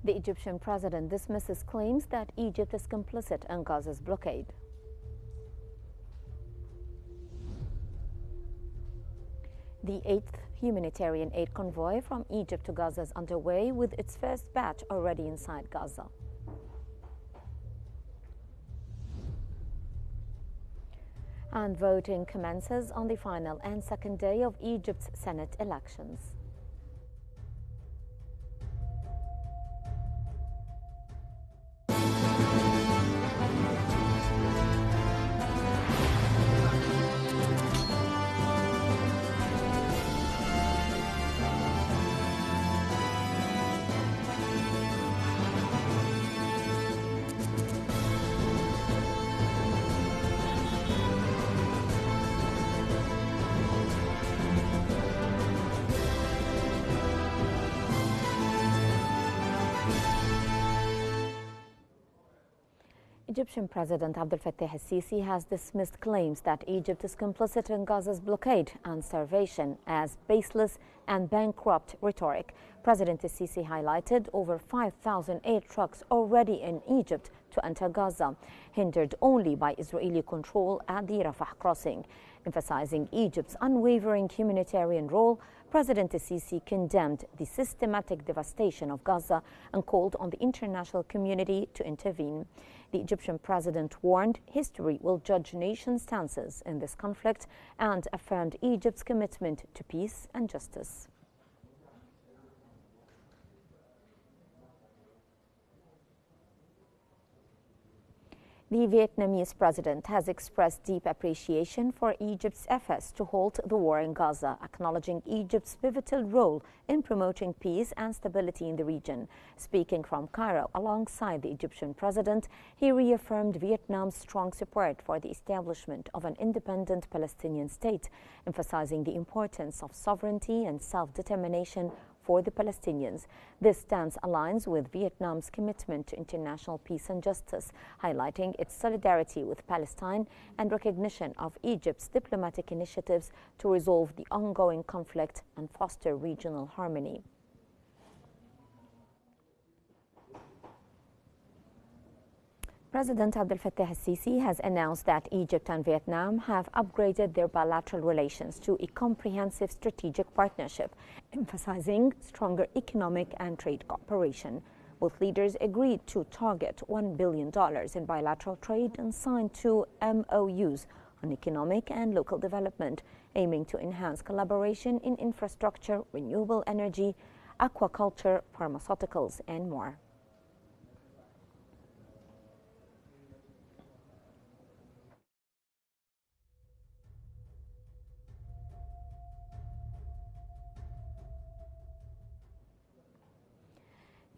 The Egyptian president dismisses claims that Egypt is complicit in Gaza's blockade. The 8th humanitarian aid convoy from Egypt to Gaza is underway, with its first batch already inside Gaza. And voting commences on the final and second day of Egypt's Senate elections. Egyptian President Abdel Fattah al-Sisi has dismissed claims that Egypt is complicit in Gaza's blockade and starvation as baseless and bankrupt rhetoric. President al-Sisi highlighted over 5,000 aid trucks already in Egypt to enter Gaza, hindered only by Israeli control at the Rafah crossing. Emphasizing Egypt's unwavering humanitarian role, President al-Sisi condemned the systematic devastation of Gaza and called on the international community to intervene. The Egyptian president warned history will judge nation stances in this conflict and affirmed Egypt's commitment to peace and justice. The Vietnamese president has expressed deep appreciation for Egypt's efforts to halt the war in Gaza, acknowledging Egypt's pivotal role in promoting peace and stability in the region. Speaking from Cairo alongside the Egyptian president, he reaffirmed Vietnam's strong support for the establishment of an independent Palestinian state, emphasizing the importance of sovereignty and self-determination for the Palestinians. This stance aligns with Vietnam's commitment to international peace and justice, highlighting its solidarity with Palestine and recognition of Egypt's diplomatic initiatives to resolve the ongoing conflict and foster regional harmony. President Abdel Fattah al-Sisi has announced that Egypt and Vietnam have upgraded their bilateral relations to a comprehensive strategic partnership, emphasizing stronger economic and trade cooperation. Both leaders agreed to target $1 billion in bilateral trade and signed 2 MOUs on economic and local development, aiming to enhance collaboration in infrastructure, renewable energy, aquaculture, pharmaceuticals, and more.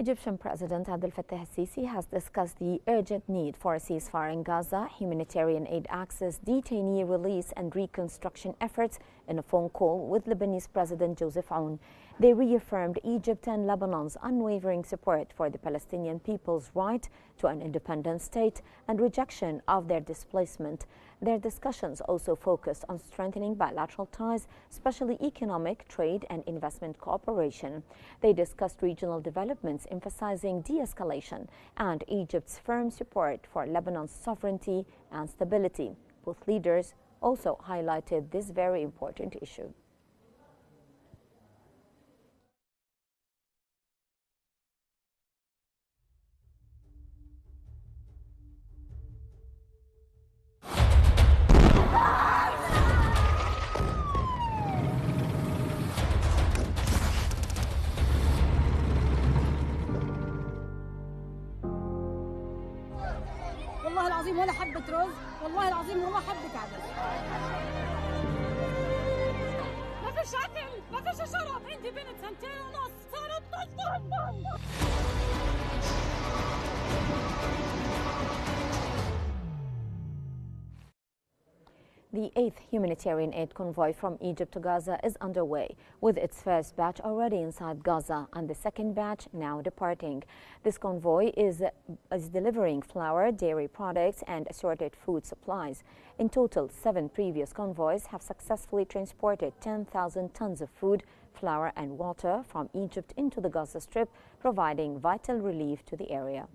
Egyptian President Abdel Fattah al-Sisi has discussed the urgent need for a ceasefire in Gaza, humanitarian aid access, detainee release and reconstruction efforts in a phone call with Lebanese President Joseph Aoun. They reaffirmed Egypt and Lebanon's unwavering support for the Palestinian people's right to an independent state and rejection of their displacement. Their discussions also focused on strengthening bilateral ties, especially economic, trade and investment cooperation. They discussed regional developments, emphasizing de-escalation and Egypt's firm support for Lebanon's sovereignty and stability. Both leaders also highlighted this very important issue. والله العظيم ولا حبة رز، والله العظيم ولا حبة عدس. ما فيش أكل، ما فيش شرب، عندي بنت 2 سنين ونص صارت تشطر الدم. The 8th humanitarian aid convoy from Egypt to Gaza is underway, with its first batch already inside Gaza and the second batch now departing. This convoy is delivering flour, dairy products and assorted food supplies. In total, 7 previous convoys have successfully transported 10,000 tons of food, flour and water from Egypt into the Gaza Strip, providing vital relief to the area.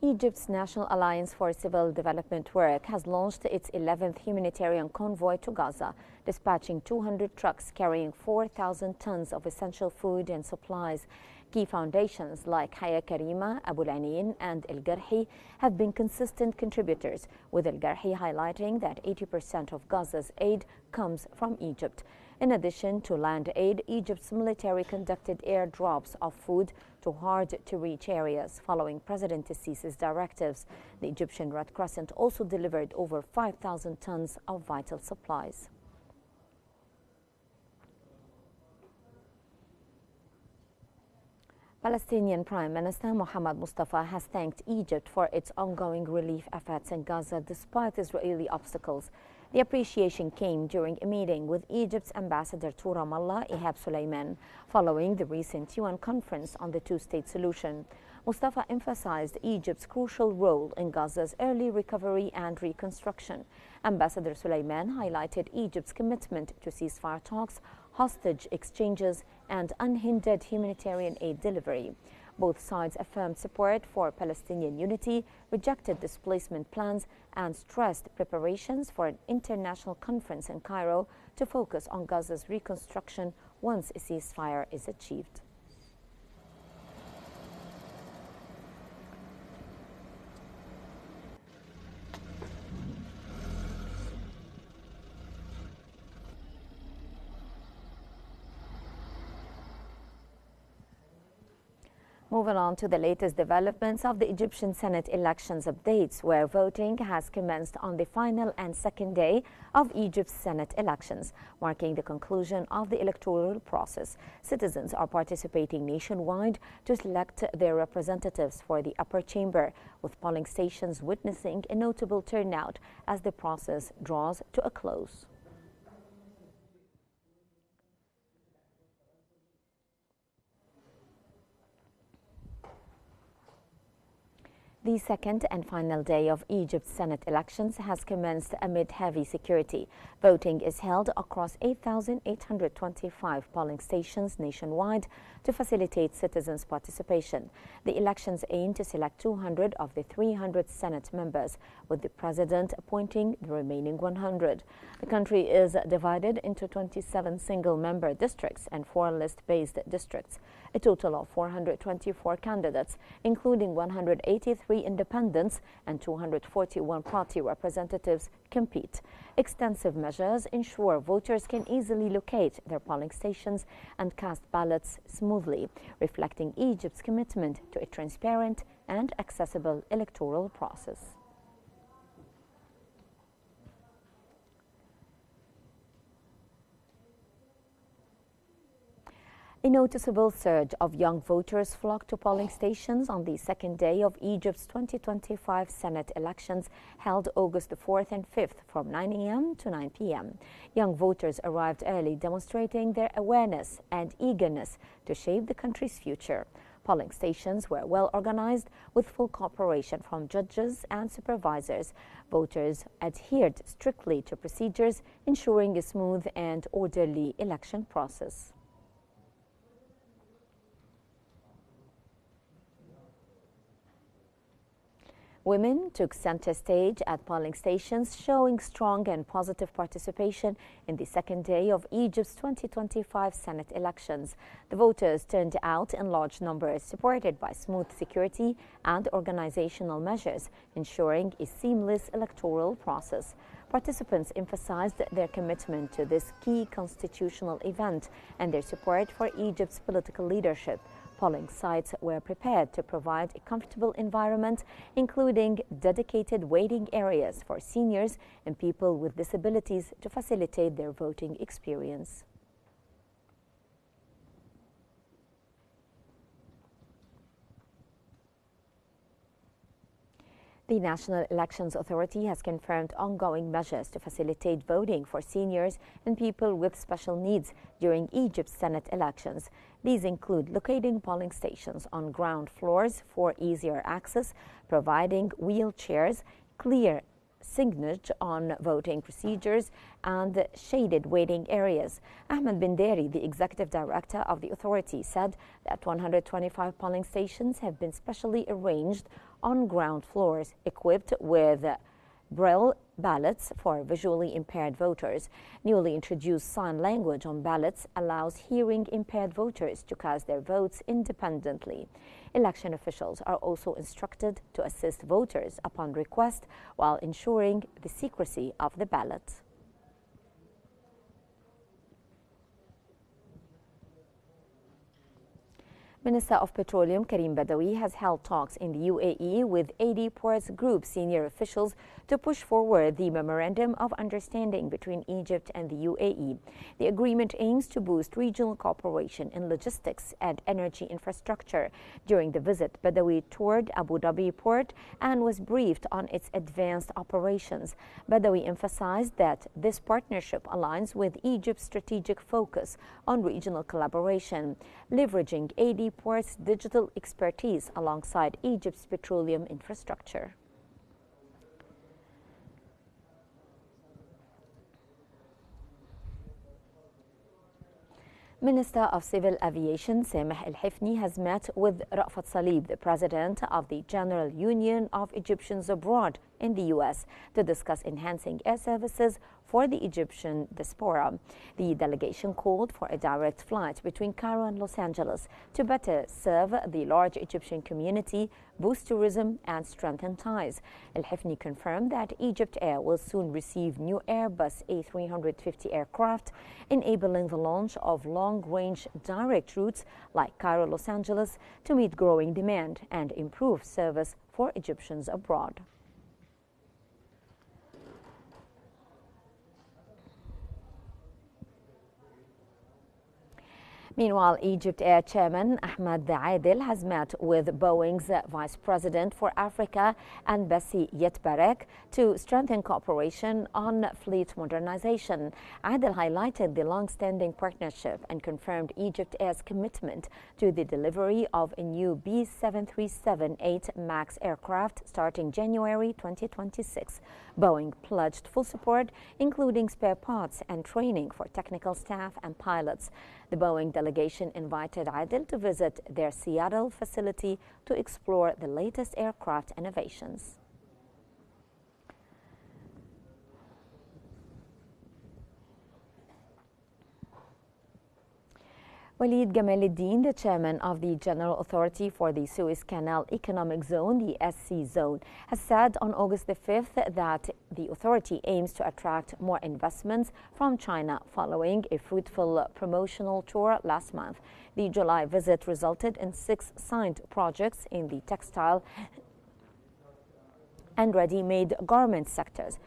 Egypt's National Alliance for Civil Development Work has launched its 11th humanitarian convoy to Gaza, dispatching 200 trucks carrying 4,000 tons of essential food and supplies. Key foundations like Haya Karima, Abu Lanin and El Garhi have been consistent contributors, with El Garhi highlighting that 80% of Gaza's aid comes from Egypt. In addition to land aid, Egypt's military conducted airdrops of food to hard-to-reach areas following President Sisi's directives. The Egyptian Red Crescent also delivered over 5,000 tons of vital supplies. Palestinian Prime Minister Mohammed Mustafa has thanked Egypt for its ongoing relief efforts in Gaza despite Israeli obstacles. The appreciation came during a meeting with Egypt's ambassador to Ramallah, Ihab Suleiman, following the recent UN conference on the two-state solution. Mustafa emphasized Egypt's crucial role in Gaza's early recovery and reconstruction. Ambassador Suleiman highlighted Egypt's commitment to ceasefire talks, hostage exchanges, and unhindered humanitarian aid delivery. Both sides affirmed support for Palestinian unity, rejected displacement plans, and stressed preparations for an international conference in Cairo to focus on Gaza's reconstruction once a ceasefire is achieved. Moving on to the latest developments of the Egyptian Senate elections updates, where voting has commenced on the final and second day of Egypt's Senate elections, marking the conclusion of the electoral process. Citizens are participating nationwide to select their representatives for the upper chamber, with polling stations witnessing a notable turnout as the process draws to a close. The second and final day of Egypt's Senate elections has commenced amid heavy security. Voting is held across 8,825 polling stations nationwide to facilitate citizens' participation. The elections aim to select 200 of the 300 Senate members, with the president appointing the remaining 100. The country is divided into 27 single-member districts and 4 list-based districts. A total of 424 candidates, including 183 independents and 241 party representatives, compete. Extensive measures ensure voters can easily locate their polling stations and cast ballots smoothly, reflecting Egypt's commitment to a transparent and accessible electoral process. A noticeable surge of young voters flocked to polling stations on the second day of Egypt's 2025 Senate elections, held August 4th and 5th from 9 a.m. to 9 p.m. Young voters arrived early, demonstrating their awareness and eagerness to shape the country's future. Polling stations were well organized, with full cooperation from judges and supervisors. Voters adhered strictly to procedures, ensuring a smooth and orderly election process. Women took center stage at polling stations, showing strong and positive participation in the second day of Egypt's 2025 Senate elections. The voters turned out in large numbers, supported by smooth security and organizational measures, ensuring a seamless electoral process. Participants emphasized their commitment to this key constitutional event and their support for Egypt's political leadership. Polling sites were prepared to provide a comfortable environment, including dedicated waiting areas for seniors and people with disabilities to facilitate their voting experience. The National Elections Authority has confirmed ongoing measures to facilitate voting for seniors and people with special needs during Egypt's Senate elections. These include locating polling stations on ground floors for easier access, providing wheelchairs, clear signage on voting procedures, and shaded waiting areas. Ahmed bin Dari, the executive director of the authority, said that 125 polling stations have been specially arranged on ground floors, equipped with Braille ballots for visually impaired voters. Newly introduced sign language on ballots allows hearing impaired voters to cast their votes independently. Election officials are also instructed to assist voters upon request while ensuring the secrecy of the ballot. Minister of Petroleum Karim Badawi has held talks in the UAE with AD Ports Group senior officials to push forward the Memorandum of Understanding between Egypt and the UAE. The agreement aims to boost regional cooperation in logistics and energy infrastructure. During the visit, Badawi toured Abu Dhabi port and was briefed on its advanced operations. Badawi emphasized that this partnership aligns with Egypt's strategic focus on regional collaboration, leveraging AD Ports' digital expertise alongside Egypt's petroleum infrastructure. Minister of Civil Aviation Sameh Al-Hifni has met with Ra'fat Salib, the president of the General Union of Egyptians Abroad in the U.S., to discuss enhancing air services for the Egyptian diaspora. The delegation called for a direct flight between Cairo and Los Angeles to better serve the large Egyptian community, boost tourism, and strengthen ties. Al-Hifni confirmed that Egypt Air will soon receive new Airbus A350 aircraft, enabling the launch of long-range direct routes like Cairo-Los Angeles to meet growing demand and improve service for Egyptians abroad. Meanwhile, Egypt Air Chairman Ahmed Adel has met with Boeing's Vice President for Africa and Bessie Yetbarek to strengthen cooperation on fleet modernization. Adel highlighted the long-standing partnership and confirmed Egypt Air's commitment to the delivery of a new B737-8 MAX aircraft starting January 2026. Boeing pledged full support, including spare parts and training for technical staff and pilots. The Boeing delegation invited Adel to visit their Seattle facility to explore the latest aircraft innovations. Walid Gamal-Eddin, the chairman of the General Authority for the Suez Canal Economic Zone, the SC Zone, has said on August the 5th that the authority aims to attract more investments from China following a fruitful promotional tour last month. The July visit resulted in 6 signed projects in the textile and ready-made garment sectors.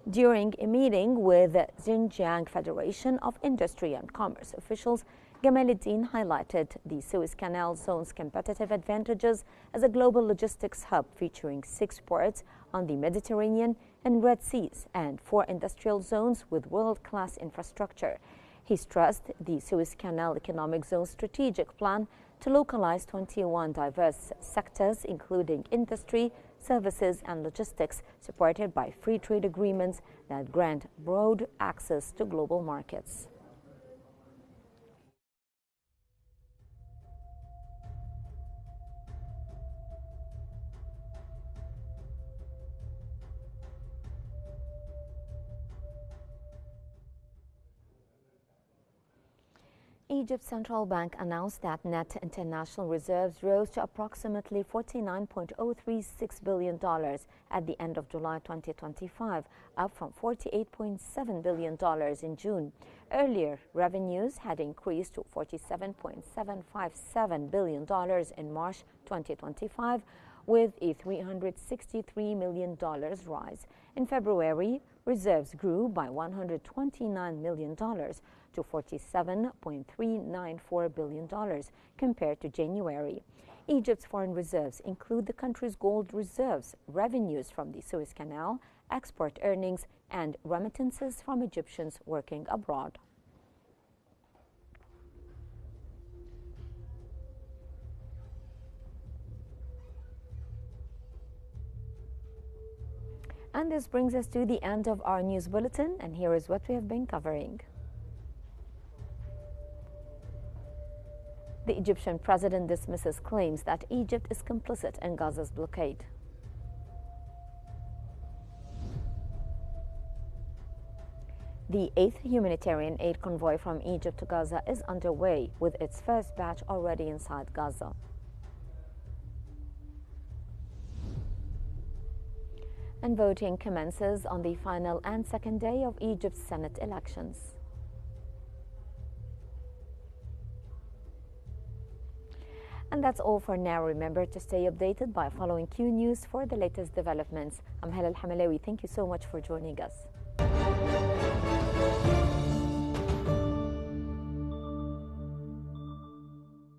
During a meeting with Xinjiang Federation of Industry and Commerce officials, Gamal-Eddin highlighted the Suez Canal Zone's competitive advantages as a global logistics hub featuring 6 ports on the Mediterranean and Red Seas and 4 industrial zones with world-class infrastructure. He stressed the Suez Canal Economic Zone strategic plan to localize 21 diverse sectors, including industry, services, and logistics, supported by free trade agreements that grant broad access to global markets. Egypt's central bank announced that net international reserves rose to approximately $49.036 billion at the end of July 2025, up from $48.7 billion in June. Earlier, revenues had increased to $47.757 billion in March 2025, with a $363 million rise. In February, reserves grew by $129 million to $47.394 billion compared to January. Egypt's foreign reserves include the country's gold reserves, revenues from the Suez Canal, export earnings, and remittances from Egyptians working abroad. And this brings us to the end of our news bulletin, and here is what we have been covering. The Egyptian president dismisses claims that Egypt is complicit in Gaza's blockade. The 8th humanitarian aid convoy from Egypt to Gaza is underway, with its first batch already inside Gaza. And voting commences on the final and second day of Egypt's Senate elections. And that's all for now. Remember to stay updated by following Q News for the latest developments. I'm Hala Al-Hamalawi. Thank you so much for joining us.